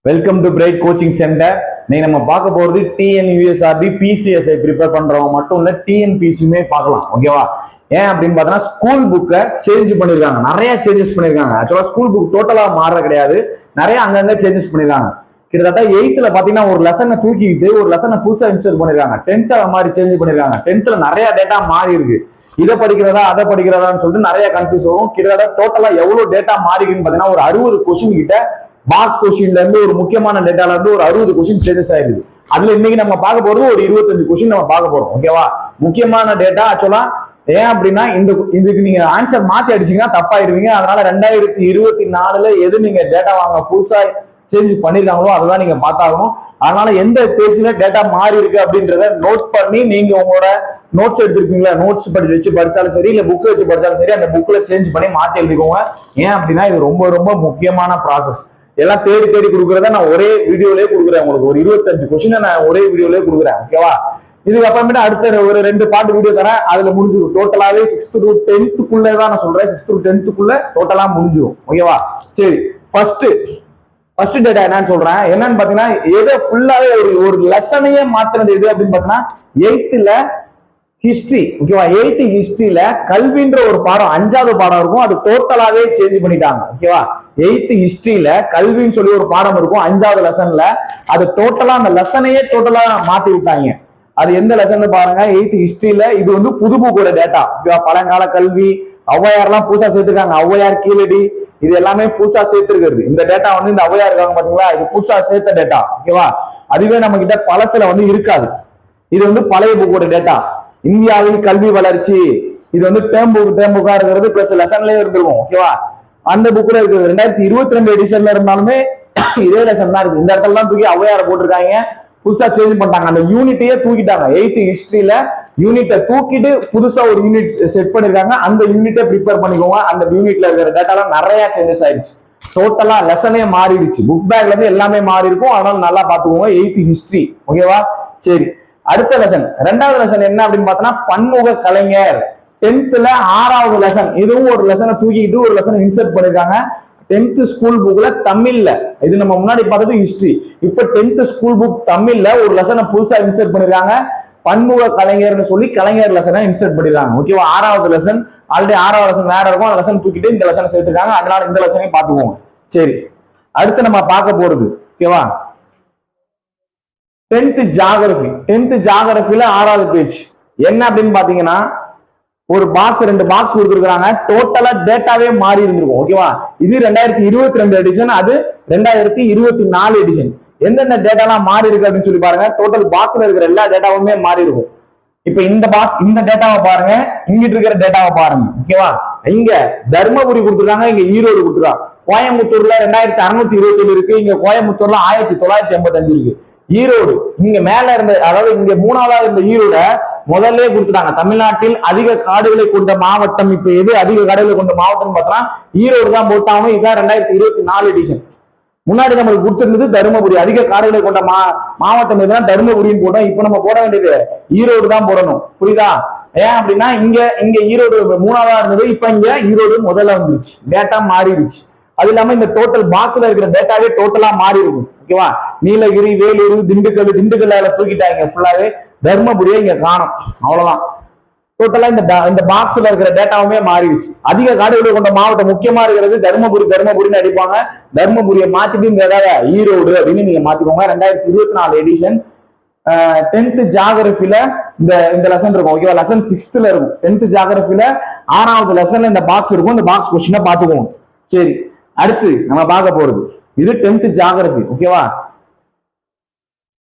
Welcome to Bright coaching centre. நீங்க நம்ம பார்க்க போறது டிஎன்யூஎஸ்ஆர்பி பிசிஎஸ்ஐ ப்ரிப்பேர் பண்றவங்க மட்டும் இல்ல, டிஎன்பிசியுமே பார்க்கலாம். ஓகேவா? ஏன் அப்படின்னு பார்த்தோன்னா ஸ்கூல் புக்கை சேஞ்ச் பண்ணிருக்காங்க, நிறைய சேஞ்சஸ் பண்ணிருக்காங்க. ஆக்சுவலா ஸ்கூல் புக் டோட்டலா மாற கிடையாது, நிறைய அங்கங்க சேஞ்சஸ் பண்ணிருக்காங்க. கிட்டத்தட்ட 8th பாத்தீங்கன்னா ஒரு லெசனை தூக்கிட்டு ஒரு லெசனை புதுசா இன்ஸ்டால் பண்ணிருக்காங்க. 10th மாதிரி சேஞ்ச் பண்ணிருக்காங்க. 10th நிறைய டேட்டா மாறி இருக்கு. இதை படிக்கிறதா அதை படிக்கிறதான்னு சொல்லிட்டு நிறைய கன்ஃபியூஸ் வரும். கிட்டத்தட்ட டோட்டலா எவ்வளவு டேட்டா மாறி இருக்குன்னு பாத்தீங்கன்னா ஒரு 60 கொஸ்டின் கிட்ட பாக்ஸ் கொஸ்டின்ல இருந்து ஒரு முக்கியமான டேட்டால இருந்து ஒரு 60 கொஸ்டின் சேஞ்சஸ் ஆயிருக்கு. அதுல இன்னைக்கு நம்ம பார்க்க போறது ஒரு 25 கொஸ்டின் நம்ம பார்க்க போறோம். ஓகேவா? முக்கியமான டேட்டா. ஆக்சுவலா ஏன் அப்படின்னா இதுக்கு நீங்க ஆன்சர் மாத்தி அடிச்சீங்கன்னா தப்பாயிருவீங்க. அதனால 2024ல எது நீங்க டேட்டா வாங்க புதுசா சேஞ்ச் பண்ணிருக்காங்களோ அதுதான் நீங்க பார்த்தாகணும். அதனால எந்த பேஜ்ல டேட்டா மாறி இருக்கு அப்படின்றத நோட் பண்ணி நீங்க உங்களோட நோட்ஸ் எடுத்திருக்கீங்களா, நோட்ஸ் வச்சு படிச்சாலும் சரி, இல்ல புக் வச்சு படிச்சாலும் சரி, அந்த புக்ல சேஞ்ச் பண்ணி மாத்தி எழுதிக்கோங்க. ஏன் அப்படின்னா இது ரொம்ப ரொம்ப முக்கியமான ப்ராசஸ். எல்லாம் தேடி தேடி கொடுக்குறத நான் ஒரே வீடியோலயே கொடுக்குறேன். உங்களுக்கு ஒரு 25 கொஸ்டின் நான் ஒரே வீடியோலயே கொடுக்குறேன். ஓகேவா? இதுக்கு அப்புறமேட்டு அடுத்த ஒரு 2 பார்ட் வீடியோ தரேன். அதுல முடிஞ்சிடும். டோட்டலாவே 6th to 10th தான் நான் சொல்றேன். 6th to 10th டோட்டலா முடிஞ்சிடும். ஓகேவா? சரி, ஃபர்ஸ்ட் டேட்டா என்னன்னு சொல்றேன். என்னன்னு பாத்தீங்கன்னா எதை ஃபுல்லாவே ஒரு லெசனையே மாத்தினது எது அப்படின்னு பாத்தீங்கன்னா 8th ஹிஸ்டரி. ஓகேவா? 8th ஹிஸ்டரியில கல்வின்ற ஒரு பாடம் 5வது பாடம் இருக்கும். அது டோட்டலாவே சேஞ்ச் பண்ணிட்டாங்க. ஓகேவா? 8th ஹிஸ்டரியில கல்வின்னு சொல்லி ஒரு பாடம் இருக்கும் 5வது லெசன்ல. அது டோட்டலா அந்த லெசனையே டோட்டலா மாத்தி விட்டாங்க. அது எந்த லெசன் பாருங்க. 8th ஹிஸ்டரியில இது வந்து புது புக்கோட டேட்டா. பழங்கால கல்வி, ஔவையார்லாம் புதுசா சேர்த்திருக்காங்க. ஔவையார், கீழடி, இது எல்லாமே புதுசா சேர்த்திருக்கிறது. இந்த டேட்டா வந்து இந்த ஔவையார் இருக்காங்க பாத்தீங்களா, இது புதுசா சேர்த்த டேட்டா. ஓகேவா? அதுவே நம்ம கிட்ட பழசுல வந்து இருக்காது. இது வந்து பழைய புக்கோட டேட்டா. இந்தியாவில் கல்வி வளர்ச்சி, இது வந்து டேர்ம் புக்கா இருக்கிறது, பிளஸ் லெசன்லயே இருந்திருக்கும். ஓகேவா? அந்த புக்ல இருக்கு. 2022 எடிஷன்ல இருந்தாலுமே இதே லெசன் தான் இருக்கு. இந்த இடத்துல தான் தூக்கி ஔவையார போட்டிருக்காங்க. புதுசா சேஞ்ச் பண்ணிட்டாங்க. அந்த யூனிட்டையே தூக்கிட்டாங்க. 8th ஹிஸ்டரியில யூனிட்டை தூக்கிட்டு புதுசா ஒரு யூனிட் செட் பண்ணிருக்காங்க. அந்த யூனிட்டை ப்ரிப்பேர் பண்ணிக்கோங்க. அந்த யூனிட்ல இருக்கிற டேட்டாலாம் நிறைய சேஞ்சஸ் ஆயிடுச்சு. டோட்டலா லெசனே மாறிடுச்சு. புக் பேக்ல இருந்து எல்லாமே மாறி இருக்கும். அதனால நல்லா பாத்துக்கோங்க. 8th history. ஓகேவா? சரி, அடுத்த லெசன் 2வது லெசன் என்ன அப்படின்னு பார்த்தோம்னா பன்முக கலைஞர். 10th 6வது லெசன். இதுவும் ஒரு லெசனை தூக்கிட்டு ஒரு லெசனை இன்சர்ட் பண்ணிருக்காங்க. 10th ஸ்கூல் புக்ல தமிழ்ல, இது நம்ம முன்னாடி பார்த்தது ஹிஸ்டரி. இப்ப 10th ஸ்கூல் புக் தமிழ்ல ஒரு லெசனை புதுசா இன்சர்ட் பண்ணிருக்காங்க. பன்முக கலைஞர்னு சொல்லி கலைஞர் லெசனை இன்சர்ட் பண்ணிருக்காங்க. ஓகேவா? 6வது லெசன். ஆல்ரெடி 6வது லெசன் வேற இருக்கும். அந்த லெசன் தூக்கிட்டு இந்த லெசனை சேர்த்துருக்காங்க. அதனால இந்த லெசனையும் பார்த்துக்குவோங்க. சரி, அடுத்து நம்ம பார்க்க போறது ஓகேவா 10th ஜியோகிராஃபி. 10th ஜியோகிராஃபில 6வது பேஜ் என்ன அப்படின்னு பாத்தீங்கன்னா ஒரு பாக்ஸ் 2 பாக்ஸ் கொடுத்துருக்காங்க. டோட்டலா டேட்டாவே மாறி இருந்திருக்கும். ஓகேவா? இது 2022 எடிஷன், அது 2024 எடிஷன். எந்தெந்த டேட்டாலாம் மாறி இருக்கு அப்படின்னு சொல்லி பாருங்க. டோட்டல் பாக்ஸ்ல இருக்கிற எல்லா டேட்டாவுமே மாறி இருக்கும். இப்ப இந்த பாக்ஸ், இந்த டேட்டாவை பாருங்க, இங்கிட்டு இருக்கிற டேட்டாவை பாருங்க. ஓகேவா? இங்க தர்மபுரி கொடுத்துருக்காங்க, இங்க ஈரோடு கொடுத்துருக்காங்க. கோயம்புத்தூர்ல 2627 இருக்கு, இங்க கோயம்புத்தூர்ல 1985 இருக்கு. ஈரோடு இங்க மேல இருந்த, அதாவது இங்க 3வது இருந்த ஈரோட முதல்ல கொடுத்துட்டாங்க. தமிழ்நாட்டில் அதிக காடுகளை கொண்ட மாவட்டம். இப்ப எது அதிக காடுகளை கொண்ட மாவட்டம் பார்த்தா ஈரோடு தான் போட்டாங்க. இதுதான் 2024 எடிஷன். முன்னாடி நமக்கு கொடுத்திருந்தது தருமபுரி. அதிக காடுகளை கொண்ட மாவட்டம் எதுனா தருமபுரின்னு போட்டோம். இப்ப நம்ம போட வேண்டியது ஈரோடு தான் போடணும். புரியுதா? ஏன் அப்படின்னா இங்க ஈரோடு 3வது இருந்தது, இப்ப இங்க ஈரோடு முதல்ல வந்துருச்சு. டேட்டா மாறிடுச்சு. அது இல்லாம இந்த டோட்டல் பாக்ஸ்ல இருக்கிற டேட்டாவே டோட்டலா மாறி இருக்கும். ஓகேவா? நீலகிரி, வேலூர், திண்டுக்கல்ல தூக்கிட்டாங்க ஃபுல்லாவே. தர்மபுரியை இங்க காணும். அவ்வளவுதான். டோட்டலா இந்த பாக்ஸ்ல இருக்கிற டேட்டாவுமே மாறிடுச்சு. அதிக காடுகளை கொண்ட மாவட்டம் முக்கியமா இருக்கிறது தர்மபுரின்னு அடிப்பாங்க. தர்மபுரியை மாத்திட்டு ஈரோடு அப்படின்னு நீங்க மாத்திக்கோங்க. 2024 எடிஷன் 10th ஜியோகிராஃபில இந்த லெசன் இருக்கும். ஓகேவா? லெசன் 6th இருக்கும். 10th ஜியோகிராஃபில 6வது லெசன்ல இந்த பாக்ஸ் இருக்கும். இந்த பாக்ஸ் கொஸ்டினை பாத்துக்கோங்க. சரி, அடுத்து நம்ம பார்க்க போறது இது 10th ஜியோகிராஃபி. ஓகேவா?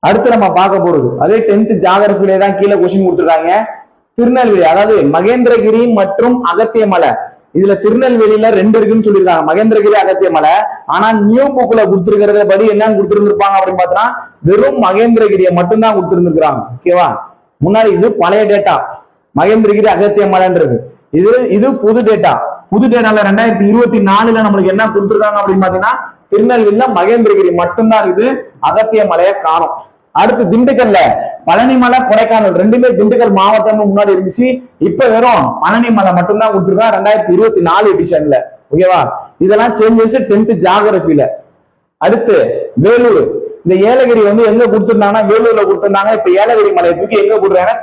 அடுத்து நம்ம பார்க்க போறது அதே 10th ஜியோகிராஃபிலே தான் கீழே கொஸ்டின் கொடுத்துருக்காங்க. திருநெல்வேலி, அதாவது மகேந்திரகிரி மற்றும் அகத்திய மலை. இதுல திருநெல்வேலியில 2 இருக்குன்னு சொல்லியிருக்காங்க, மகேந்திரகிரி, அகத்திய மலை. ஆனா நியூ புக்ல கொடுத்திருக்கிறத படி என்னன்னு கொடுத்திருந்திருப்பாங்க அப்படின்னு பார்த்தோம்னா வெறும் மகேந்திரகிரியை மட்டும்தான் கொடுத்திருந்திருக்காங்க. ஓகேவா? முன்னாடி இது பழைய டேட்டா, மகேந்திரகிரி, அகத்திய மலைன்றது. இது புது டேட்டா. புது டேட்டால 2024 நம்மளுக்கு என்ன கொடுத்திருக்காங்க அப்படின்னு பாத்தீங்கன்னா திருநெல்வேலியில மகேந்திரகிரி மட்டும்தான் இருக்குது, அகத்திய மலையை காணும். அடுத்து திண்டுக்கல்ல பழனிமலை, கொடைக்கானல், ரெண்டுமே திண்டுக்கல் மாவட்டம் முன்னாடி இருந்துச்சு. இப்ப வெறும் பழனிமலை மட்டும்தான் கொடுத்துருக்காங்க 2024 எடிஷன்ல. ஓகேவா? இதெல்லாம் சேஞ்சஸ் 10th ஜியோகிராஃபில. அடுத்து வேலூர். இந்த ஏலகிரி வந்து எங்க கொடுத்திருந்தாங்கன்னா வேலூர்ல கொடுத்திருந்தாங்க. இப்ப ஏலகிரி மலையை தூக்கி எங்க கொடுக்குறாங்கன்னா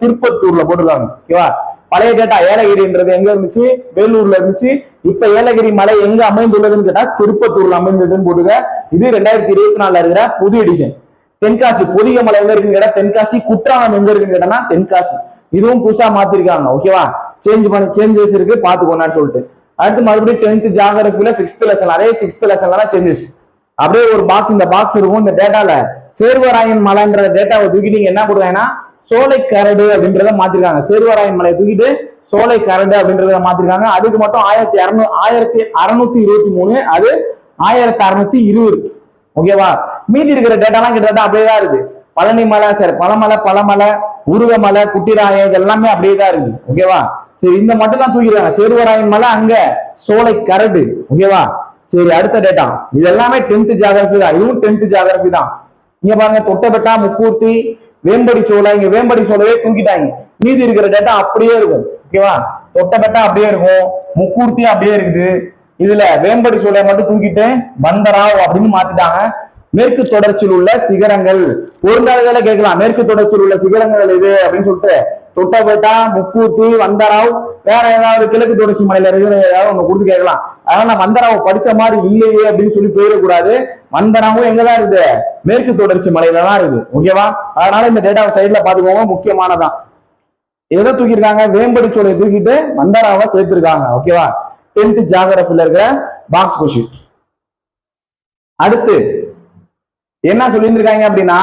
திருப்பத்தூர்ல போட்டுருக்காங்க. ஓகேவா? பழைய டேட்டா ஏலகிரின்றது எங்க இருந்துச்சு? வேலூர்ல இருந்துச்சு. இப்ப ஏலகிரி மலை எங்க அமைந்துள்ளதுன்னு கேட்டா திருப்பத்தூர்ல அமைந்ததுன்னு போட்டுக்க. இது 2024 இருக்கிற புது எடிஷன். தென்காசி பொதிகை மலை எங்க இருக்குன்னு கேட்டா தென்காசி. குற்றாலம் எங்க இருக்குன்னு கேட்டா தென்காசி. இதுவும் புதுசா மாத்திருக்காங்க. ஓகேவா? சேஞ்சஸ் இருக்கு பாத்துக்கோன்னு சொல்லிட்டு. அடுத்து மறுபடியும் 10th ஜியோகிராஃபில 6th லெசன். அதே 6th லெசன்ல தான் சேஞ்சஸ். அப்படியே ஒரு பாக்ஸ், இந்த பாக்ஸ் இருக்கும். இந்த டேட்டால சேர்வராயன் மலைன்ற டேட்டாவை தூக்கி நீங்க என்ன போடுவாங்கன்னா சோலை கரடு அப்படின்றத மாத்திருக்காங்க. சேர்வராயன் மலையை தூக்கிட்டு சோலை கரடு அப்படின்றத மாத்திருக்காங்க. அதுக்கு மட்டும் 1623, அது 1620. ஓகேவா? மீதி இருக்கிற டேட்டாலாம் கிட்டத்தட்ட அப்படியே தான் இருக்கு. பழனி மலை, சரி பழமலை, உருகமலை, குட்டிராயம், இது எல்லாமே அப்படியே தான் இருக்கு. ஓகேவா? சரி, இந்த மட்டும் தான் தூக்கிடுறாங்க. சேர்வராயன் மலை அங்க சோலை கரடு. ஓகேவா? சரி, அடுத்த டேட்டா இது எல்லாமே 10th ஜியோகிராஃபி தான். இதுவும் 10th ஜியோகிராஃபி தான். இங்க பாருங்க, தொட்டபெட்டா, முக்கூர்த்தி, வேம்படி சோலை. இங்க வேம்படி சோலையே தூக்கிட்டாங்க. மீதி இருக்கிற டேட்டா அப்படியே இருக்கும். ஓகேவா? தொட்டபெட்டா அப்படியே இருக்கும், முக்கூர்த்தி அப்படியே இருக்குது. இதுல வேம்படி சோலையை மட்டும் தூக்கிட்டு பந்தராவ் அப்படின்னு மாத்திட்டாங்க. மேற்கு தொடர்ச்சியில் உள்ள சிகரங்கள் பொருந்தாததால கேட்கலாம். மேற்கு தொடர்ச்சியில் உள்ள சிகரங்கள் இது அப்படின்னு சொல்லிட்டு தொட்டபெட்டா, முக்கூர்த்தி, வந்தராவ், வேற ஏதாவது கிழக்கு தொடர்ச்சி மலையில இருக்கிற ஏதாவது ஒண்ணு கொடுத்து கேட்கலாம். அதனால நான் வந்தராவ் படிச்ச மாதிரி இல்லையே அப்படின்னு சொல்லி போயிடக்கூடாது. வந்தராவும் எங்கதான் இருக்குது? மேற்கு தொடர்ச்சி மலையில தான் இருக்குது. ஓகேவா? அதனால இந்த டேட்டா சைட்ல பாத்துக்கோங்க, முக்கியமானதான். எதை தூக்கிருக்காங்க? வேம்படி சோலையை தூக்கிட்டு வந்தராவை சேர்த்திருக்காங்க. ஓகேவா? 10th ஜியோகிராஃபில இருக்கிற பாக்ஸ் கொஸ்டின். அடுத்து என்ன சொல்லியிருக்காங்க அப்படின்னா,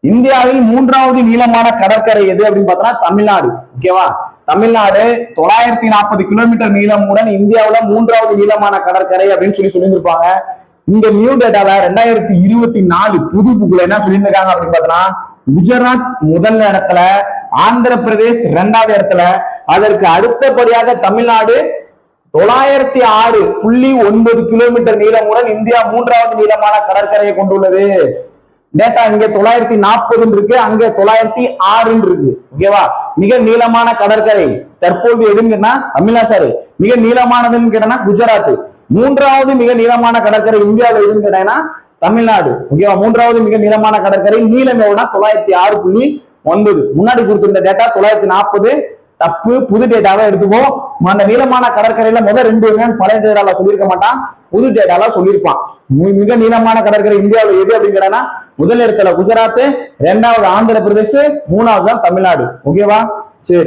இந்தியாவில் 3வது நீளமான கடற்கரை எது அப்படின்னு பார்த்தோம்னா தமிழ்நாடு. ஓகேவா? தமிழ்நாடு 940 கிலோமீட்டர் நீளமுடன் இந்தியாவில 3வது நீளமான கடற்கரை அப்படின்னு சொல்லியிருப்பாங்க. இந்த நியூ டேட்டால 2024 புது புக்ல என்ன சொல்லியிருக்காங்க அப்படின்னு பார்த்தோம்னா, குஜராத் முதல் இடத்துல, ஆந்திர பிரதேஷ் 2வது இடத்துல, அதற்கு அடுத்தபடியாக தமிழ்நாடு 906.9 கிலோமீட்டர் நீளமுடன் இந்தியா 3வது நீளமான கடற்கரையை கொண்டுள்ளது. டேட்டா இங்க 940 இருக்கு, அங்க 906 இருக்கு. ஓகேவா? மிக நீளமான கடற்கரை தற்போது எதுன்னா தமிழ்நாடு. சாரி, மிக நீளமானதுன்னு கேட்டா குஜராத். 3வது மிக நீளமான கடற்கரை இந்தியாவில் எதுன்னு கேட்டா தமிழ்நாடு. ஓகேவா? 3வது மிக நீளமான கடற்கரை நீளம் எவ்வளவுனா 906.9. முன்னாடி கொடுத்திருந்த டேட்டா 940 தப்பு. புது டேட்டாவை எடுத்துக்கோ. அந்த நீளமான கடற்கரையில முதல் 2 என்னன்னு பழைய டேட்டால சொல்லியிருக்க மாட்டான், புது டேட்டால சொல்லியிருப்பான். மிக நீளமான கடற்கரை இந்தியாவில் எது அப்படின்னு கேட்டா முதல் இடத்துல குஜராத், 2வது ஆந்திர பிரதேஷ், 3வது தான் தமிழ்நாடு. ஓகேவா? சரி,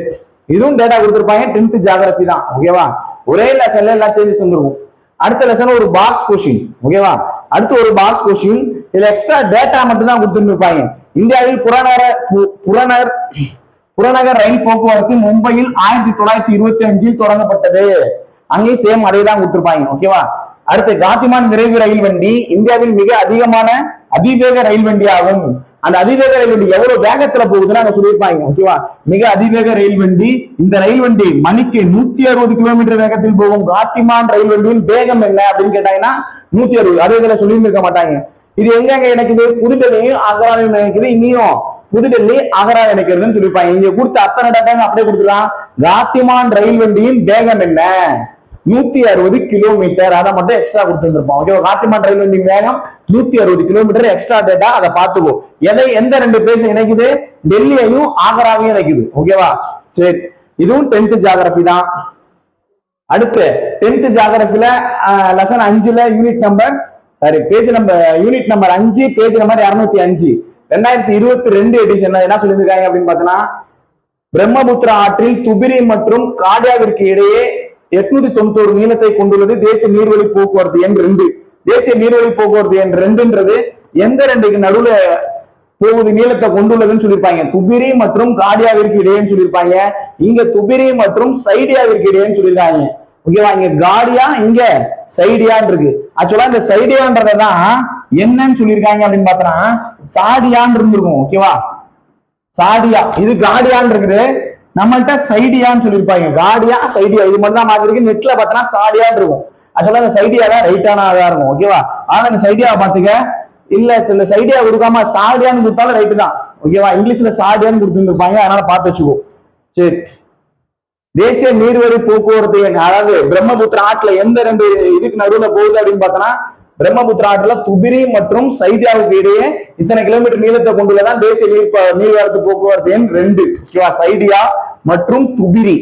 இதுவும் டேட்டா கொடுத்திருப்பாங்க. 10th ஜியோகிராஃபி தான். ஓகேவா? ஒரே லெசன்ல எல்லாம் சேஞ்சஸ் வந்துருக்கும். அடுத்த லெசன் ஒரு பாக்ஸ் கொஸ்டின். ஓகேவா? அடுத்து ஒரு பாக்ஸ் கொஸ்டின். இதுல எக்ஸ்ட்ரா டேட்டா மட்டும் தான் கொடுத்துருப்பாங்க. இந்தியாவில் புறநகர் ரயில் போக்குவரத்து மும்பையில் 1925 தொடங்கப்பட்டது. அங்கேயும் சேம் அதே தான் கொடுத்திருப்பாங்க. ஓகேவா? அடுத்து காத்திமான் விரைவு ரயில் வண்டி இந்தியாவில் மிக அதிவேக ரயில் வண்டி ஆகும். அந்த அதிவேக ரயில் வண்டி எவ்வளவு வேகத்துல போகுதுன்னு அங்க சொல்லியிருப்பாங்க. ஓகேவா? மிக அதிவேக ரயில் வண்டி. இந்த ரயில் வண்டி மணிக்கு 160 கிலோமீட்டர் வேகத்தில் போகும். காத்திமான் ரயில் வண்டியின் வேகம் என்ன அப்படின்னு கேட்டாங்கன்னா 160. அதே இதுல சொல்லியிருக்க மாட்டாங்க. இது எங்க இணைக்குது? புதுடெல்லியும் ஆக்ராவையும் இணைக்குது. இனியும் புதுடெல்லி ஆக்ரா இணைக்கிறதுன்னு சொல்லியிருப்பாங்க. இங்க கொடுத்த அத்தனை டேட்டாங்க அப்படியே கொடுத்துக்கலாம். காத்திமான் ரயில் வண்டியின் வேகம் என்ன? 160 கிலோமீட்டர். அதை மட்டும் எக்ஸ்ட்ரா கொடுத்துருப்போம். ஓகேவா? காத்திமான் ரயில் வண்டி வேகம் 160 கிலோமீட்டர். எக்ஸ்ட்ரா டேட்டா அதை பார்த்துக்கோ. எந்த 2 பிளேஸ் இணைக்குது? டெல்லியையும் ஆக்ராவையும் இணைக்குது. ஓகேவா? சரி, இதுவும் 10th ஜியோகிராஃபி தான். அடுத்து 10th ஜியோகிராஃபில லெசன் 5ல யூனிட் நம்பர் 5, பேஜ் நம்பர் 205. 2022 எடிஷன்ல என்ன சொல்லியிருக்காங்க அப்படின்னு பார்த்தோம்னா, பிரம்மபுத்திரா ஆற்றில் துபிரி மற்றும் காடியாவிற்கு இடையே 891 நீளத்தை கொண்டுள்ளது தேசிய நீர்வழி போக்குவரத்து எண் 2. தேசிய நீர்வழி போக்குவரத்து எண் 2ன்றது எந்த 2க்கு நடுவுல போகுது நீளத்தை கொண்டுள்ளதுன்னு சொல்லியிருப்பாங்க. துபிரி மற்றும் காடியாவிற்கு இடையேன்னு சொல்லியிருப்பாங்க. இங்க துபிரி மற்றும் சைடியாவிற்கு இடையேன்னு சொல்லியிருக்காங்க. ஓகேவா? இங்க காடியா, இங்க சைடியான் இருக்கு. ஆக்சுவலா இந்த சைடியான்றதான் என்னன்னு சொல்லியிருக்காங்க அப்படின்னு பார்த்தோம்னா சாடியான் இருந்திருக்கும். ஓகேவா? சாடியா, இது காடியான் இருக்குது. நம்மள்ட்ட சைடியான்னு சொல்லியிருப்பாங்க. காடியா, சைடியா, இது மட்டும் தான் மாத்தி இருக்கு. நெட்ல பார்த்தோம்னா சாடியான் இருக்கும். ஆக்சுவலா இந்த சைடியா தான் ரைட்டானதா இருக்கும். ஓகேவா? ஆனா இந்த சைடியாவை பார்த்துக்க. இல்ல இந்த சைடியா கொடுக்காம சாடியான்னு கொடுத்தாலும் ரைட்டு தான். ஓகேவா? இங்கிலீஷ்ல சாடியான்னு கொடுத்துருப்பாங்க. அதனால பார்த்து வச்சுக்கோ. சரி, தேசிய நீர்வழி போக்குவரத்து எண், அதாவது பிரம்மபுத்திரா ஆற்றுல எந்த 2 இதுக்கு நடுவுல போகுது அப்படின்னு பார்த்தோம்னா பிரம்மபுத்திரா ஆற்றுல துபிரி மற்றும் சைதியாவுக்கு இடையே இத்தனை கிலோமீட்டர் நீளத்தை கொண்டுள்ளதான் தேசிய நீர்வரத்து போக்குவரத்து எண் 2. ஓகேவா, சைடியா மற்றும் துபிரி.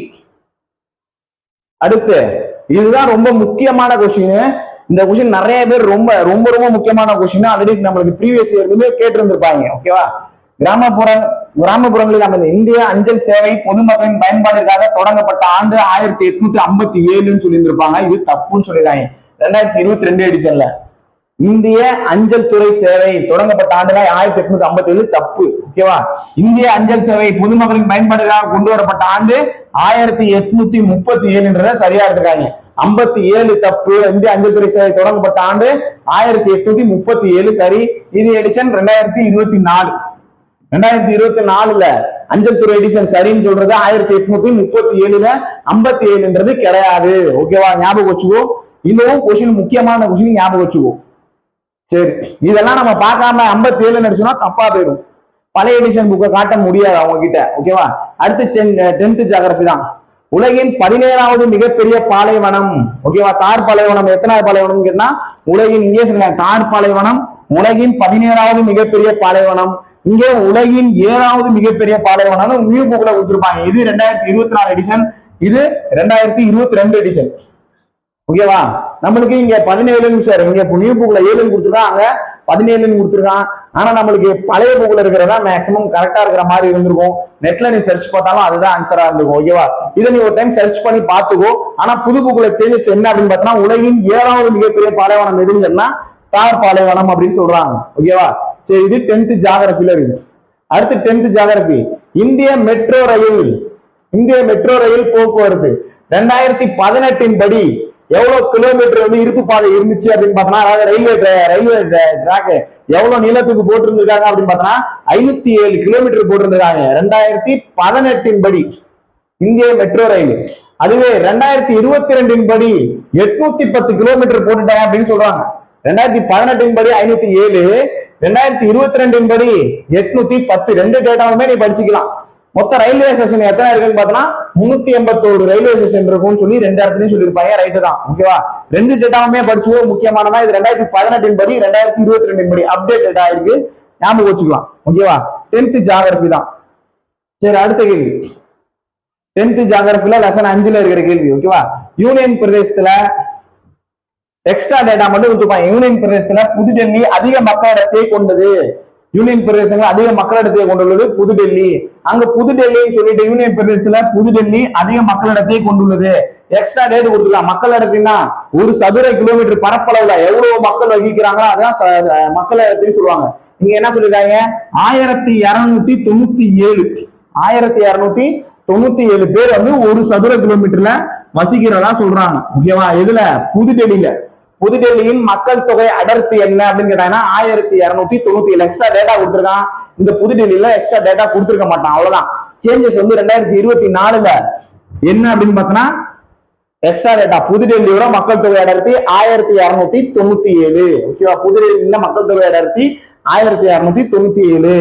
அடுத்து இதுதான் ரொம்ப முக்கியமான கொஸ்டின். இந்த கொஸ்டின் நிறைய பேர் ரொம்ப ரொம்ப ரொம்ப முக்கியமான கொஸ்டின். ஆல்ரெடி நம்மளுக்கு ப்ரீவியஸ் இயர்லயே கேட்டிருந்திருப்பாங்க. ஓகேவா, கிராமப்புறங்களில் அமைந்த இந்திய அஞ்சல் சேவை பொதுமக்களின் பயன்பாட்டிற்காக தொடங்கப்பட்ட ஆண்டு 1857 சொல்லியிருந்திருப்பாங்க. இது தப்புன்னு சொல்லிருக்காங்க. 2022 எடிஷன்ல இந்திய அஞ்சல் துறை சேவை தொடங்கப்பட்ட ஆண்டுகள் 1857 தப்பு. ஓகேவா, இந்திய அஞ்சல் சேவை பொதுமக்களின் பயன்பாடுகளாக கொண்டு வரப்பட்ட ஆண்டு 1837 சரியா எடுத்துக்காங்க. 57 தப்பு. இந்திய அஞ்சல் துறை சேவை தொடங்கப்பட்ட ஆண்டு 1837 சரி. இது எடிஷன் 2024. 2024ல அஞ்சல் துறை எடிஷன் சரின்னு சொல்றது 1837ல 57 கிடையாது. ஓகேவா, ஞாபகம் வச்சுக்கோ. இன்னும் கொஸ்டின் முக்கியமான கொஸ்டின் ஞாபகம் வச்சுக்கோ. சரி, இதெல்லாம் நம்ம பார்க்காம 57 அடிச்சோம்னா தப்பா போயிடும். பழைய எடிஷன் புக்கை காட்ட முடியாது அவங்க கிட்ட. ஓகேவா, அடுத்து 10th ஜியோகிராஃபி தான். உலகின் 17வது மிகப்பெரிய பாலைவனம். ஓகேவா, தார் பாலைவனம் எத்தனாவது பாலைவனம் கேட்டா உலகின், இங்கே சொல்லுங்க தார் பாலைவனம் உலகின் 17வது மிகப்பெரிய பாலைவனம். இங்கே உலகின் 7வது மிகப்பெரிய பாலைவனம் நியூ புக்ல கொடுத்திருப்பாங்க. இது 2024 எடிஷன், இது 2022 எடிஷன். ஓகேவா, நம்மளுக்கு இங்க 17 சார், இங்க நியூ புக்ல 7 கொடுத்துருக்கான், அங்க 17 கொடுத்துருக்கான். ஆனா நம்மளுக்கு பழைய புக்ல இருக்கிறதா மேக்சிமம் கரெக்டா இருக்கிற மாதிரி இருந்திருக்கும். நெட்ல நீ சர்ச் பார்த்தாலும் அதுதான் ஆன்சரா இருந்திருக்கும். ஓகேவா, இதை நீ ஒரு டைம் சர்ச் பண்ணி பாத்துக்கோ. ஆனா புது புக்ல சேஞ்சஸ் என்ன அப்படின்னு பார்த்தா உலகின் 7வது மிகப்பெரிய பாலைவனம் எதுன்னு சொன்னா தார் பாலைவனம் அப்படின்னு சொல்றாங்க. ஓகேவா, சரி, இது 10th ஜியோகிராஃபில இருக்குது. அடுத்து 10th ஜியோகிராஃபி. இந்திய மெட்ரோ ரயில் போக்குவரத்து 2018 படி எவ்வளவு கிலோமீட்டர் இருப்பு பாதை இருந்துச்சு அப்படின்னு பார்த்தோம்னா, அதாவது ரயில்வே ட்ராக் எவ்வளவு நீளத்துக்கு போட்டிருந்திருக்காங்க அப்படின்னு பார்த்தோம்னா 507 கிலோமீட்டர் போட்டிருந்திருக்காங்க 2018 படி இந்திய மெட்ரோ ரயில். அதுவே 2022 படி 810 கிலோமீட்டர் போட்டுட்டாங்க அப்படின்னு சொல்றாங்க. 2018 படி 507, 2022 படி 810. ரெண்டு டேட்டாவுமே நீ படிச்சுக்கலாம். மொத்த ரயில்வே ஸ்டேஷன் எத்தனை இருக்குன்னு பார்த்தோம்னா 381 ரயில்வே ஸ்டேஷன் இருக்கும்னு சொல்லி 2 இடத்துலயும் சொல்லியிருப்பாங்க. ரைட்டு தான். ஓகேவா, ரெண்டு டேட்டாவுமே படிச்சுக்கோ. முக்கியமானதா இது 2018 படி 2022 படி அப்டேட் டேட்டா இருக்கு, ஞாபகம் வச்சுக்கலாம். ஓகேவா, 10th ஜியோகிராஃபி தான். சரி, அடுத்த கேள்வி 10th ஜியோகிராஃபில லெசன் 5ல இருக்கிற கேள்வி. ஓகேவா, யூனியன் பிரதேசத்துல எக்ஸ்ட்ரா டேட்டா மட்டும் கொடுத்துப்பாங்க. யூனியன் பிரதேசத்துல புதுடெல்லி அதிக மக்களிடத்தை கொண்டது. யூனியன் பிரதேசங்கள் அதிக மக்களிடத்தை கொண்டுள்ளது புதுடெல்லி. அங்க புதுடெல்லின்னு சொல்லிட்டு யூனியன் பிரதேசத்துல புதுடெல்லி அதிக மக்களிடத்தை கொண்டுள்ளது. எக்ஸ்ட்ரா டேட் கொடுத்துக்கலாம். மக்களிடத்தின்னா ஒரு சதுர கிலோமீட்டர் பரப்பளவுல எவ்வளவு மக்கள் வகிக்கிறாங்களோ அதான் மக்களிடத்தையும் சொல்லுவாங்க. இங்க என்ன சொல்லிருக்காங்க, 1297 1297 பேர் வந்து ஒரு சதுர கிலோமீட்டர்ல வசிக்கிறதா சொல்றாங்க. ஓகேவா, இதுல புதுடெல்லியில புதுடெல்லியின் மக்கள் தொகை அடர்த்தி என்ன அப்படின்னு கேட்டாங்கன்னா 1297. எக்ஸ்ட்ரா டேட்டா கொடுத்துருக்கான். இந்த புதுடெல்லியில எக்ஸ்ட்ரா டேட்டா கொடுத்துருக்க மாட்டான். அவ்வளவுதான். சேஞ்சஸ் வந்து 2024ல என்ன அப்படின்னு பார்த்தோம்னா எக்ஸ்ட்ரா டேட்டா புதுடெல்லியோட மக்கள் தொகை அடர்த்தி 1297. ஓகேவா, புதுடெல்லியில மக்கள் தொகை அடர்த்தி 1297.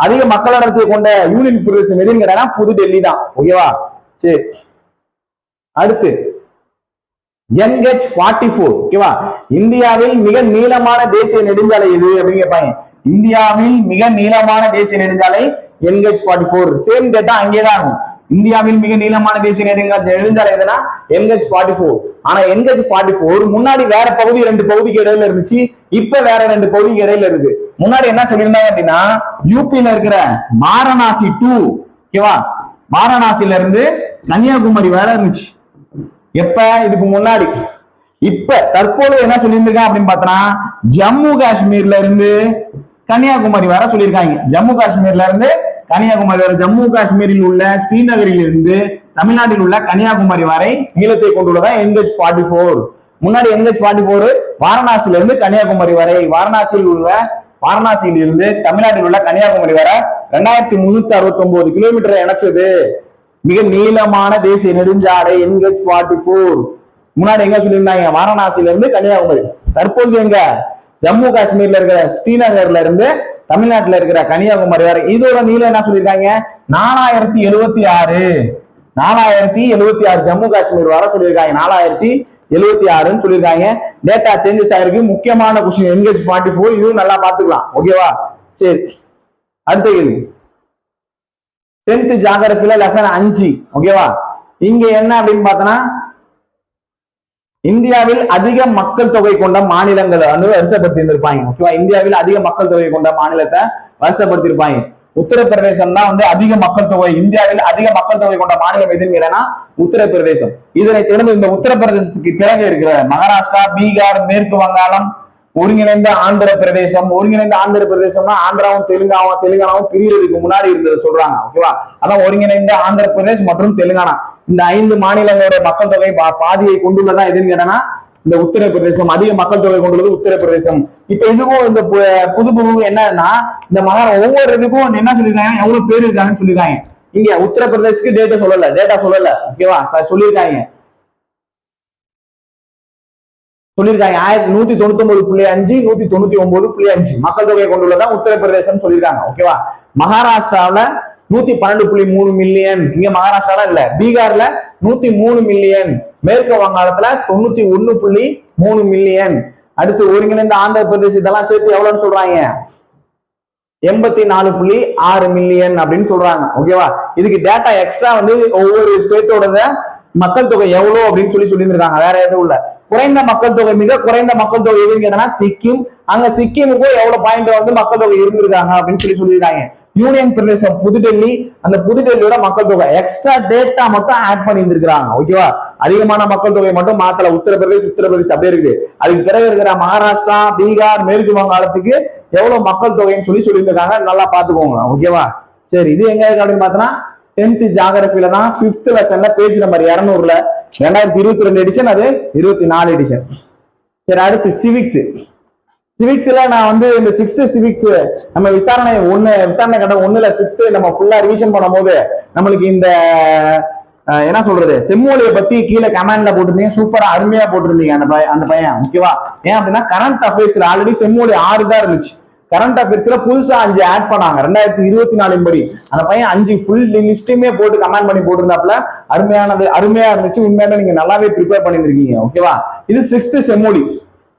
அதிக மக்கள் அடர்த்தியை கொண்ட யூனியன் பிரதேசம் எதுன்னு கேட்டாங்கன்னா புதுடெல்லி தான். ஓகேவா, சரி. அடுத்து NH-44. ஓகேவா, இந்தியாவில் மிக நீளமான தேசிய நெடுஞ்சாலை எது அப்படின்னு கேட்பாங்க. இந்தியாவில் மிக நீளமான தேசிய நெடுஞ்சாலை NH-44. சேம் டேட்டா அங்கேதான் இருக்கும். இந்தியாவில் மிக நீளமான தேசிய நெடுஞ்சாலை எதுனா NH-44. ஆனா NH-44 முன்னாடி வேற பகுதி 2 பகுதிக்கு இடையில இருந்துச்சு, இப்ப வேற 2 பகுதிக்கு இடையில இருக்கு. முன்னாடி என்ன சொல்லியிருந்தாங்க அப்படின்னா யூபியில இருக்கிற வாரணாசி டு, ஓகேவா, வாரணாசியில இருந்து கன்னியாகுமரி வேற இருந்துச்சு. எப்ப, இதுக்கு முன்னாடி. இப்ப தற்போது என்ன சொல்லியிருந்திருக்காங்க அப்படின்னு பார்த்தோம்னா ஜம்மு காஷ்மீர்ல இருந்து கன்னியாகுமரி வர சொல்லியிருக்காங்க. ஜம்மு காஷ்மீர்ல இருந்து கன்னியாகுமரி வரை, ஜம்மு காஷ்மீரில் உள்ள ஸ்ரீநகரில் இருந்து தமிழ்நாட்டில் உள்ள கன்னியாகுமரி வரை நீளத்தை கொண்டுள்ளதா NH-44. முன்னாடி NH-44 வாரணாசியில இருந்து கன்னியாகுமரி வரை, வாரணாசியில் இருந்து தமிழ்நாட்டில் உள்ள கன்னியாகுமரி வரை 2369 கிலோமீட்டர் இணைச்சது. மிக நீளமான தேசிய நெடுஞ்சாலை NH-44. முன்னாடி எங்க சொல்லியிருந்தாங்க, வாரணாசியில இருந்து கன்னியாகுமரி. தற்போது எங்க, ஜம்மு காஷ்மீர்ல இருக்கிற ஸ்ரீநகர்ல இருந்து தமிழ்நாட்டுல இருக்கிற கன்னியாகுமரி வரை. இதோட நீளம் என்ன சொல்லியிருக்காங்க, 4076 ஜம்மு காஷ்மீர் வர சொல்லியிருக்காங்க. 76ன்னு சொல்லியிருக்காங்க. டேட்டா சேஞ்சஸ் ஆயிருக்கு. முக்கியமான கொஸ்டின் என்கேஜ் 44, இதுவும் நல்லா பாத்துக்கலாம். ஓகேவா? சரி, அடுத்த கேள்வி 10th ஜியோகிராஃபில லெசன் 5. ஓகேவா? இங்க என்ன அப்படின்னு பார்த்தோன்னா, இந்தியாவில் அதிக மக்கள் தொகை கொண்ட மாநிலங்களை வந்து வரிசைப்படுத்தி இருந்திருப்பாங்க. ஓகேவா? இந்தியாவில் அதிக மக்கள் தொகை கொண்ட மாநிலத்தை வரிசைப்படுத்தி இருப்பாங்க. உத்தரப்பிரதேசம் தான் வந்து அதிக மக்கள் தொகை, இந்தியாவில் அதிக மக்கள் தொகை கொண்ட மாநிலம் எதுன்னு கேட்டா உத்தரப்பிரதேசம். இதனை தொடர்ந்து இந்த உத்தரப்பிரதேசத்துக்கு பிறகு இருக்கிற மகாராஷ்டிரா, பீகார், மேற்கு வங்காளம், ஒருங்கிணைந்த ஆந்திர பிரதேசம். ஒருங்கிணைந்த ஆந்திர பிரதேசம்னா ஆந்திராவும் தெலுங்கானாவும் பிரிவதற்கு முன்னாடி இருந்தது சொல்றாங்க. ஓகேவா? அதான் ஒருங்கிணைந்த ஆந்திர பிரதேஷ் மற்றும் தெலுங்கானா. இந்த 5 மாநிலங்களோட மக்கள் தொகை பாதியை கொண்டுள்ளதா எதுன்னு கேட்டா இந்த உத்தரப்பிரதேசம். அதிக மக்கள் தொகை கொண்டுள்ளது உத்தரப்பிரதேசம். இப்ப இதுக்கும் இந்த புது என்னன்னா, இந்த ஒவ்வொரு இதுக்கும் என்ன சொல்லிருக்காங்க, எவ்வளவு பேர் இருக்காங்கன்னு சொல்லிருக்காங்க. இங்க உத்தரப்பிரதேசக்கு டேட்டா சொல்லல. ஓகேவா? சொல்லியிருக்காங்க 199.5 199.5 மக்கள் தொகையை கொண்டுள்ளதா உத்தரப்பிரதேசம் சொல்லியிருக்காங்க. ஓகேவா? மகாராஷ்டிராவில 112.3 மில்லியன். இங்க மகாராஷ்டிரால இல்ல, பீகார்ல 103 மில்லியன். மேற்கு வங்காளத்துல 91.3 மில்லியன். அடுத்து ஒருங்கிணைந்த ஆந்திர பிரதேசம் இதெல்லாம் சேர்த்து எவ்வளவுன்னு சொல்றாங்க, 84.6 மில்லியன் அப்படின்னு சொல்றாங்க. ஓகேவா? இதுக்கு டேட்டா எக்ஸ்ட்ரா வந்து ஒவ்வொரு ஸ்டேட்டோட மக்கள் தொகை எவ்வளவு அப்படின்னு சொல்லியிருக்காங்க. வேற எதுவும் இல்ல. குறைந்த மக்கள் தொகை, மிக குறைந்த மக்கள் தொகை எதுன்னு கேட்டா சிக்கிம். அங்க சிக்கிமுக்கும் எவ்வளவு பாயிண்ட் வந்து மக்கள் தொகை இருந்திருக்காங்க அப்படின்னு சொல்லியிருக்காங்க. யூனியன் பிரதேசம் புதுடெல்லி, அந்த புதுடெல்லியோட மக்கள் தொகை எக்ஸ்ட்ரா டேட்டா மட்டும் ஆட் பண்ணி இருந்திருக்காங்க. ஓகேவா? அதிகமான மக்கள் தொகை மட்டும் மாத்தல. உத்தரப்பிரதேஷ் அப்படியே இருக்குது. அதுக்கு பிறகு இருக்கிற மகாராஷ்டிரா, பீகார், மேற்கு வங்காளத்துக்கு எவ்வளவு மக்கள் தொகைன்னு சொல்லியிருக்காங்க. நல்லா பாத்துக்கோங்க. ஓகேவா? சரி, இது எங்க இருக்கு அப்படின்னு பார்த்தோன்னா 10th ஜியோகிராஃபில தான் 5th லெசன்ல பேஜ் நம்பர் 200ல 2022 எடிஷன், அது 24 எடிஷன். சரி, அடுத்து சிவிக்ஸ்ல நான் வந்து இந்த 6th சிவிக்ஸ் நம்ம விசாரணை கட்ட 1ல 6th நம்ம ஃபுல்லா ரிவிஷன் பண்ணும்போது நம்மளுக்கு இந்த என்ன சொல்றது, செம்மொழியை பத்தி கீழே கமெண்ட்ல போட்டிருந்தீங்க. சூப்பரா அருமையா போட்டிருந்தீங்க அந்த பையன். ஓகேவா? ஏன் அப்படின்னா கரண்ட் அஃபேர்ஸ்ல ஆல்ரெடி செம்மொழி 6 தான் இருந்துச்சு. கரண்ட் அஃபேர்ஸ்ல புதுசா 5 ஆட் பண்ணாங்க 2024 படி. அந்த பையன் 5 ஃபுல் லிஸ்ட்டுமே போட்டு கமெண்ட் பண்ணி போட்டிருந்தாப்புல. அருமையா இருந்துச்சு. உண்மையாவே நீங்க நல்லாவே ப்ரிப்பேர் பண்ணிருக்கீங்க. ஓகேவா? இது 6th செம்மொழி.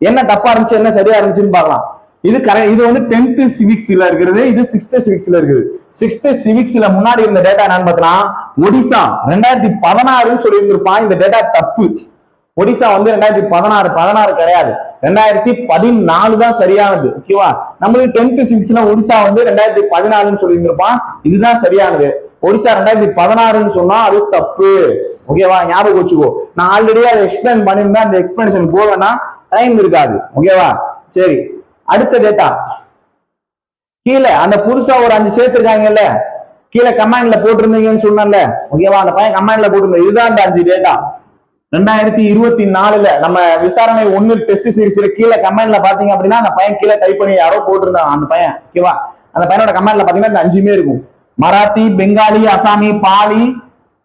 என்ன தப்பா இருந்துச்சு, என்ன சரியா இருந்துச்சுன்னு பார்க்கலாம். இது வந்து 10th சிவிக்ஸ்ல இருக்கிறது, இது 6th சிவிக்ஸ்ல இருக்குது. 6th சிவிக்ஸ்ல முன்னாடி இருந்த டேட்டா என்னன்னு பார்த்தா ஒடிசா 2016 சொல்லி இருந்திருப்பான். இந்த டேட்டா தப்பு. ஒடிசா வந்து 2016 கிடையாது, 2014 தான் சரியானது. ஓகேவா? நம்மளுக்கு 10th சிவிக்ஸ்ல ஒடிசா வந்து 2014 சொல்லி இருந்திருப்பான். இதுதான் சரியானது. ஒடிசா 2016 சொன்னா அது தப்பு. ஓகேவா? ஞாபகம் வச்சுக்கோ. நான் ஆல்ரெடி அதை எக்ஸ்பிளைன் பண்ணிருந்தேன். அந்த எக்ஸ்பிளனேஷன் போவேன்னா டைம் இருக்காது. ஓகேவா? சரி, அடுத்த டேட்டா கீழே அந்த புதுசா ஒரு 5 சேர்த்திருக்காங்கல்ல, கீழே கமெண்ட்ல போட்டிருந்தீங்கன்னு சொன்னல. ஓகேவா? அந்த பையன் கமெண்ட்ல போட்டிருந்தேன். இதுதான் அந்த 5 டேட்டா 2024 நம்ம விசாரணை 1 டெஸ்ட் சீரிஸ்ல கீழே கமெண்ட்ல பாத்தீங்க அப்படின்னா அந்த பையன் கீழே டைப் பண்ணி யாரோ போட்டிருந்தாங்க அந்த பையன். ஓகேவா? அந்த பையனோட கமெண்ட்ல பாத்தீங்கன்னா இந்த 5மே இருக்கும். மராத்தி, பெங்காலி, அசாமி, பாலி,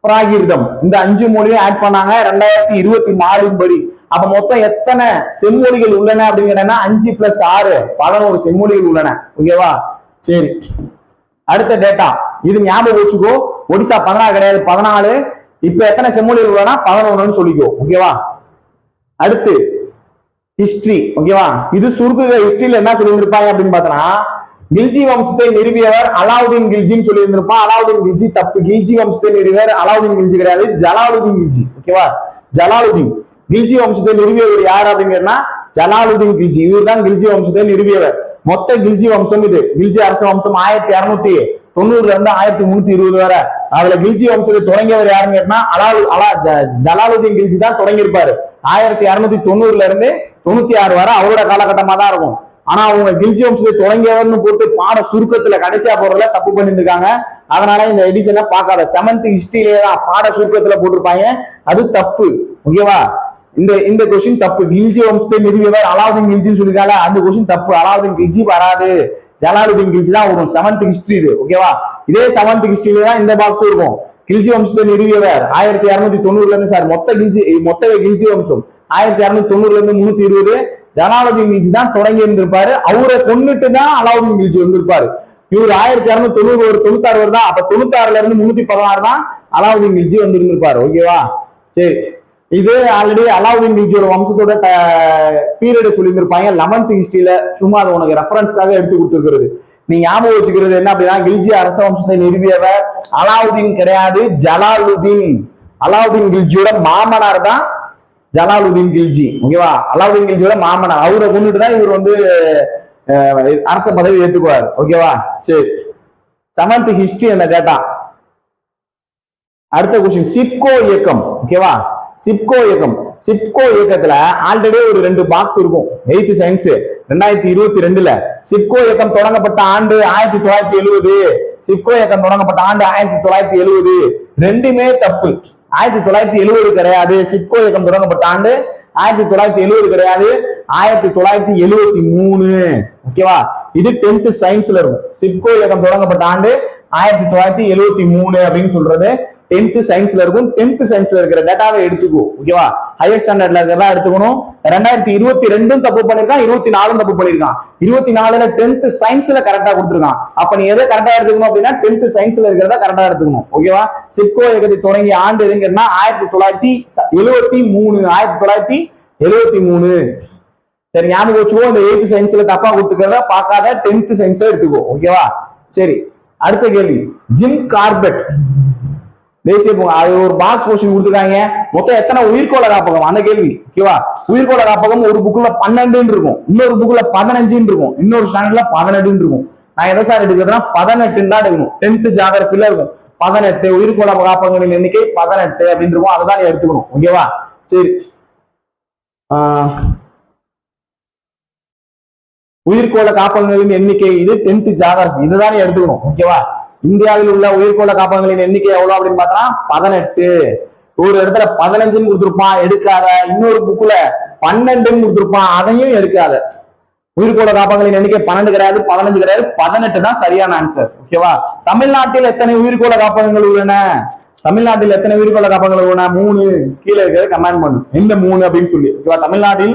பிராகிருதம், இந்த 5 மொழியும் ஆட் பண்ணாங்க 2024 படி. அப்ப மொத்தம் எத்தனை செம்மொழிகள் உள்ளன அப்படின்னு கேட்டா 5 + 6 11 செம்மொழிகள் உள்ளன. ஓகேவா? சரி, அடுத்த டேட்டா இது ஞாபகம் வச்சுக்கோ. ஒடிசா 16 கிடையாது, 14. இப்ப எத்தனை செம்மொழிகள் உள்ளன 11ன்னு சொல்லிக்கோ. ஓகேவா? அடுத்து ஹிஸ்டரி. ஓகேவா? இது சுருக்குக ஹிஸ்டரியில என்ன சொல்லி இருப்பாங்க அப்படின்னு பார்த்தோம்னா, கில்ஜி வம்சத்தை நிறுவியவர் அலாவுதீன் கில்ஜின்னு சொல்லி இருந்திருப்பான். அலாவுதீன் கில்ஜி தப்பு. கில்ஜி வம்சத்தை நிறுவியவர் அலாவுதீன் கில்ஜி கிடையாது, ஜலாலுதீன் கில்ஜி. ஓகேவா? ஜலாலுதீன். கில்ஜி வம்சத்தை நிறுவியவர் யார் அப்படின்னா ஜலாலுதீன் கில்ஜி. இவர்தான் கில்ஜி வம்சத்தை நிறுவியவர். மொத்த கில்ஜி வம்சம் இது. கில்ஜி அரச வம்சம் 1290 இருந்து 1320 வரை. அதுல கில்ஜி வம்சத்தை தொடங்கியவர் யாருன்னு கேட்டா ஜலாலுதீன் கில்ஜி தான் தொடங்கி இருப்பாரு. 1290 இருந்து 96 வரை அவரோட காலகட்டமா தான் இருக்கும். ஆனா அவங்க கில்ஜி வம்சத்தை தொடங்கியவர்னு போட்டு பாட சுருக்கத்துல கடைசியா போறதுல தப்பு பண்ணிருக்காங்க. அதனால இந்த எடிஷனை பார்க்காத. 7th ஹிஸ்டரியிலே தான் பாட சுருக்கத்துல போட்டிருப்பாங்க. அது தப்பு. ஓகேவா? இந்த கொஸ்டின் தப்பு. கில்ஜி வம்சத்தை நிறுவியவர் அலாவுதீன் கில்ஜின்னு சொல்லிருக்காங்க. அந்த கொஸ்டின் தப்பு. அலாவுதீன் கில்ஜி வராது, ஜலாலுதீன் கில்ஜி தான் வரும். 7th ஹிஸ்டரி இது. ஓகேவா? இதே 7th ஹிஸ்டரியில தான் இந்த பாக்ஸ் இருக்கும். கில்ஜி வம்சத்தை நிறுவியவர் 1290 இருந்து மொத்த கில்ஜி வம்சம் 1290 இருந்து 320. ஜலாலுதீன் கில்ஜி தான் தொடங்கி இருந்திருப்பாரு. அவரை கொண்டுட்டு தான் அலாவுதீன் கில்ஜி வந்திருப்பாரு. இவர் 1290 ஒரு 96 வருதா, அப்ப 96 இருந்து 316 தான் அலாவுதீன் கில்ஜி வந்திருந்திருப்பாரு. ஓகேவா? சரி, இது ஆல்ரெடி அலாவுதீன் கில்ஜியோட வம்சத்தோட பீரியட் சொல்லியிருந்திருப்பாங்க 11th ஹிஸ்டரியில. சும்மா அது உனக்கு ரெஃபரன்ஸ்க்காக எடுத்து கொடுத்துருக்கிறது. நீ ஞாபகம் வச்சுக்கிறது என்ன அப்படின்னா, கில்ஜி அரச வம்சத்தை நிறுவியவர் அலாவுதீன் கிடையாது, ஜலாலுதீன். அலாவுதீன் கில்ஜியோட மாமனார் தான் ஜலாலுதீன் கில்ஜி. ஓகேவா? அலாவுதீன் கில்ஜியோட மாமனார். அவரை கொண்டுட்டு தான் இவர் வந்து அரச பதவி ஏற்றுக்குவார். ஓகேவா? சரி, 7th ஹிஸ்டரி என்ன கேட்டா. அடுத்த கொஸ்டின், சிப்கோ இயக்கம். ஓகேவா? சிப்கோ இயக்கம். சிப்கோ இயக்கத்துல ஆல்ரெடி ஒரு 2 பாக்ஸ் இருக்கும். 8th சயின்ஸ் 2022ல சிப்கோ இயக்கம் தொடங்கப்பட்ட ஆண்டு 1970. சிப்கோ இயக்கம் தொடங்கப்பட்ட ஆண்டு 1970. ரெண்டுமே தப்பு. 1970 கிடையாது. சிப்கோ இயக்கம் தொடங்கப்பட்ட ஆண்டு 1970 கிடையாது, 1973. ஓகேவா? இது 10th சயின்ஸ்ல இருக்கும். சிப்கோ இயக்கம் தொடங்கப்பட்ட ஆண்டு 1973 அப்படின்னு சொல்றது 10th சயின்ஸ்ல இருக்கும். 10th சயின்ஸ்ல இருக்கிற டேட்டாவை எடுத்துக்கோ. ஓகேவா? ஹையர் ஸ்டாண்டர்ட்ல இருக்கிறதா எடுத்துக்கணும். 2022 தப்பு பண்ணிருக்கான், 24 தப்பு பண்ணிருக்கான். 24ல 10th சயின்ஸ்ல கரெக்டா கொடுத்துருக்கான். அப்ப நீ எதை கரெக்டா எடுத்துக்கணும் அப்படின்னா 10th சயின்ஸ்ல இருக்கிறதா கரெக்டா எடுத்துக்கணும். ஓகேவா? சிப்கோ இயக்கத்தை தொடங்கிய ஆண்டு எதுங்கன்னா 1973. 1973. சரி, ஞாபகம் வச்சுக்கோ. இந்த 8th சயின்ஸ்ல தப்பா கொடுத்துக்கிறத பார்க்காத, 10th சயின்ஸ்ல எடுத்துக்கோ. ஓகேவா? சரி, அடுத்த கேள்வி. ஜிம் கார்பெட் தேசிய பூங்கா. அது ஒரு பாக்ஸ் கொஸ்டின் கொடுத்துருக்காங்க. மொத்தம் எத்தனை உயிர்கோள காப்பகம்? அந்த கேள்வி. ஓகேவா? உயிர்கோள காப்பகம் ஒரு புக்ல 12 இருக்கும், இன்னொரு புக்ல 15 இருக்கும், இன்னொரு ஸ்டாண்டர்ட்ல 18 இருக்கும். நான் எதை சார் எடுக்கிறதுனா 18 தான் எடுக்கணும். 10th ஜியோகிராஃபில இருக்கும் 18. உயிர்கோள காப்பகங்களின் எண்ணிக்கை 18 அப்படின்னு இருக்கும். அதுதான் நீ எடுத்துக்கணும். ஓகேவா? சரி, உயிர்கோள காப்பகங்களின் எண்ணிக்கை இது 10th ஜியோகிராஃபி. இதுதான் நீ எடுத்துக்கணும். ஓகேவா? இந்தியாவில் உள்ள உயிர்கோள காப்பகங்களின் எண்ணிக்கை எவ்வளவு அப்படின்னு பார்த்தா 18. ஒரு இடத்துல 15 கொடுத்திருப்பான், எடுக்காத. இன்னொரு புக்ல 12 கொடுத்திருப்பான், அதையும் எடுக்காத. உயிர்கோள காப்பகங்களின் எண்ணிக்கை 12 கிடையாது, 15 கிடையாது, 18 தான் சரியான ஆன்சர். ஓகேவா? தமிழ்நாட்டில் எத்தனை உயிர்கோள காப்பகங்கள் உள்ளன? தமிழ்நாட்டில் எத்தனை உயிர்கோள காப்பகங்கள் உள்ளன? 3. கீழே இருக்கிறத கமெண்ட் பண்ணு, எந்த 3 அப்படின்னு சொல்லி. ஓகேவா? தமிழ்நாட்டில்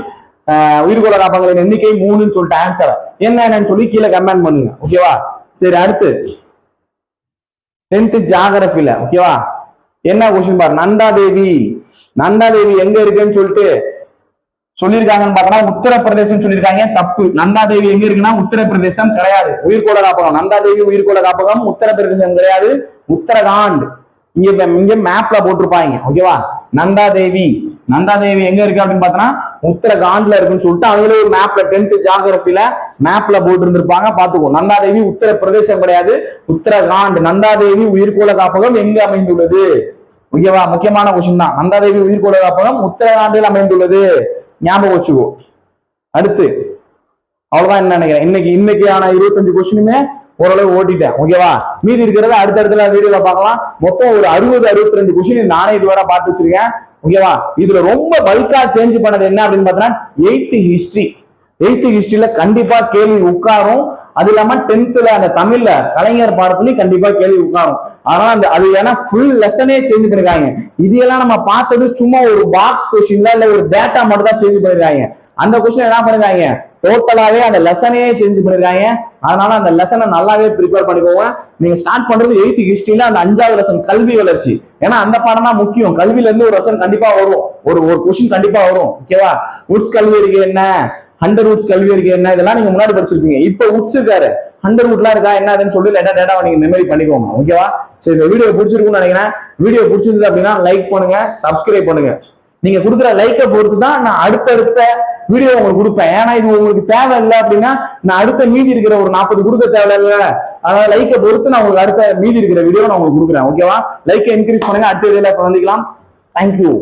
உயிர்கோள காப்பகங்களின் எண்ணிக்கை 3ன்னு சொல்லிட்டு ஆன்சர் என்னன்னு சொல்லி கீழே கமெண்ட் பண்ணுங்க. ஓகேவா? சரி, அடுத்து 10th ஜியோகிராஃபில. ஓகேவா? என்ன கொஸ்டின் பாரு. நந்தா தேவி. நந்தா தேவி எங்க இருக்குன்னு சொல்லிட்டு சொல்லியிருக்காங்கன்னு பார்த்தா உத்தரப்பிரதேசம் சொல்லியிருக்காங்க. தப்பு. நந்தா தேவி எங்க இருக்குன்னா உத்தரப்பிரதேசம் கிடையாது. உயிர்கோள காப்பகம் நந்தா தேவி உயிர்கோள காப்பகம் உத்தரப்பிரதேசம் கிடையாது, உத்தரகாண்ட். இங்க மேப்ல போட்டிருப்பாங்க. ஓகேவா? நந்தா தேவி எங்க இருக்கு அப்படின்னு பார்த்தோம்னா உத்தரகாண்ட்ல இருக்குன்னு சொல்லிட்டு அவங்களே ஒரு மேப்ல 10th ஜியோகிராஃபில மேப்ல போட்டு இருந்திருப்பாங்க. பாத்துக்கோ. நந்தா தேவி உத்தரப்பிரதேசம் கிடையாது, உத்தரகாண்ட். நந்தா தேவி உயிர்கோள காப்பகம் எங்க அமைந்துள்ளது? ஓகேவா? முக்கியமான கொஸ்டின் தான். நந்தா தேவி உயிர்கோள காப்பகம் உத்தரகாண்டில் அமைந்துள்ளது. ஞாபகம் வச்சுக்கோ. அடுத்து அவ்வளவுதான் என்ன நினைக்கிறேன். இன்னைக்கான 25 கொஸ்டினுமே ஓரளவு ஓட்டிட்டேன். ஓகேவா? மீதி இருக்கிறத அடுத்தடுத்த வீடியோல பார்க்கலாம். மொத்தம் ஒரு 60-62 கொஸ்டின் நானே இதுவரை பார்த்து வச்சிருக்கேன். ஓகேவா? இதுல ரொம்ப பல்கா சேஞ்ச் பண்ணது என்ன அப்படின்னு பார்த்தோம்னா 8th ஹிஸ்டரி. 8th ஹிஸ்டரியில கண்டிப்பா கேள்வி உட்காரும். அது இல்லாம 10th அந்த தமிழ்ல கலைஞர் பாடத்துலயும் கண்டிப்பா கேள்வி உட்காரும். ஆனா அது ஏன்னா ஃபுல் லெசனே சேஞ்ச் பண்ணிருக்காங்க. இதெல்லாம் நம்ம பார்த்தது சும்மா ஒரு பாக்ஸ் கொஸ்டின்ல இல்ல ஒரு டேட்டா மட்டும் தான் சேஞ்ச் பண்ணிருக்காங்க. அந்த கொஸ்டின் என்ன பண்ணிருக்காங்க, டோட்டலாவே அந்த லெசனே சேஞ்ச் பண்ணிருக்காங்க. அதனால அந்த லெசனை நல்லாவே ப்ரிப்பேர் பண்ணிக்கோங்க. நீங்க ஸ்டார்ட் பண்றது 8th ஹிஸ்டரியில அந்த 5வது லெசன் கல்வி வளர்ச்சி. ஏன்னா அந்த பாடம் தான் முக்கியம். கல்வியில இருந்து ஒரு லெசன் கண்டிப்பா வரும், ஒரு கொஸ்டின் கண்டிப்பா வரும். ஓகேவா? உட்ஸ் கல்வி அறிக்கை என்ன, அண்டர்வுட்ஸ் கல்வி அறிக்கை என்ன, இதெல்லாம் நீங்க முன்னாடி படிச்சிருப்பீங்க. இப்ப உட்ஸ் இருக்காரு, அண்டர்வுட்லாம் இருக்கா என்னதுன்னு சொல்லி டேட்டாவை நீங்க மெமரி பண்ணிக்கோங்க. ஓகேவா? சரி, இந்த வீடியோ பிடிச்சிருக்கும்னு நினைக்கிறேன். வீடியோ பிடிச்சிருந்தது அப்படின்னா லைக் பண்ணுங்க, சப்ஸ்கிரைப் பண்ணுங்க. நீங்க கொடுக்குற லைக்கை பொறுத்து தான் நான் அடுத்தடுத்த வீடியோ உங்களுக்கு கொடுப்பேன். ஏன்னா இது உங்களுக்கு தேவை இல்லை அப்படின்னா நான் அடுத்த மீதி இருக்கிற ஒரு 40 கொடுக்க தேவை இல்லை. அதனால லைக்கை பொறுத்து நான் உங்களுக்கு அடுத்த மீதி இருக்கிற வீடியோ நான் உங்களுக்கு கொடுக்குறேன். ஓகேவா? லைக்கை இன்க்ரீஸ் பண்ணுங்க. அடுத்த வீடியோல சந்திக்கலாம். தேங்க்யூ.